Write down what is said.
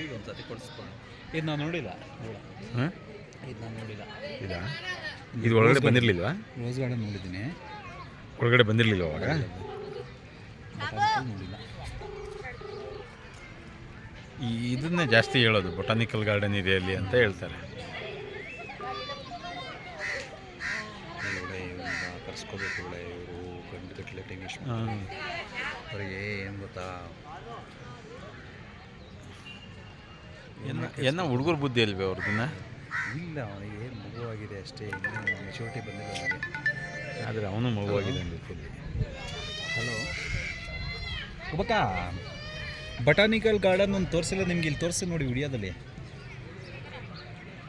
ಈಗ ಒಂದು ಸತಿ ಕೊಡಿಸ್ಕೊಂಡು ಇದು ನಾನು ನೋಡಿಲ್ಲ ಹಾಂ ಇದು ನಾನು ನೋಡಿಲ್ಲ. ಇದಾ ಇದು ಒಳಗಡೆ ಬಂದಿರಲಿಲ್ವಾ? ರೋಸ್ ಗಾರ್ಡನ್ ನೋಡಿದ್ದೀನಿ, ಒಳಗಡೆ ಬಂದಿರಲಿಲ್ಲ ಅವಾಗ. ನೋಡಿಲ್ಲ. ಇದನ್ನೇ ಜಾಸ್ತಿ ಹೇಳೋದು, ಬೊಟಾನಿಕಲ್ ಗಾರ್ಡನ್ ಇದೆ ಅಲ್ಲಿ ಅಂತ ಹೇಳ್ತಾರೆ. ಒಳ್ಳೆ ಇವ್ರನ್ನ ಕರ್ಸ್ಕೋಬೇಕು, ಒಳ್ಳೆ ಇವರು ಗಂಟು ಗಟ್ಟಲೆ ಟೆಂಗಿಶ್ ಅವರಿಗೆ ಏನು ಗೊತ್ತಾ, ಏನೋ ಹುಡುಗರ ಬುದ್ಧಿ ಅಲ್ವೇ ಅವ್ರದನ್ನ. ಇಲ್ಲ ಅವನಿಗೆ ಮಗುವಾಗಿದೆ ಅಷ್ಟೇ, ಇನ್ನೂ ಮೆಚುರಿಟಿ ಬಂದಿಲ್ಲ ಅವನಿಗೆ. ಆದರೆ ಅವನು ಮಗುವಾಗಿದೆ ಅಂದಿರ್ತೀನಿ. ಹಲೋ ಒಬ್ಬಕ್ಕ, ಬಟಾನಿಕಲ್ ಗಾರ್ಡನ್ ಒಂದು ತೋರಿಸಿಲ್ಲ ನಿಮ್ಗೆ, ಇಲ್ಲಿ ತೋರಿಸಿ ನೋಡಿ ವಿಡಿಯೋದಲ್ಲಿ.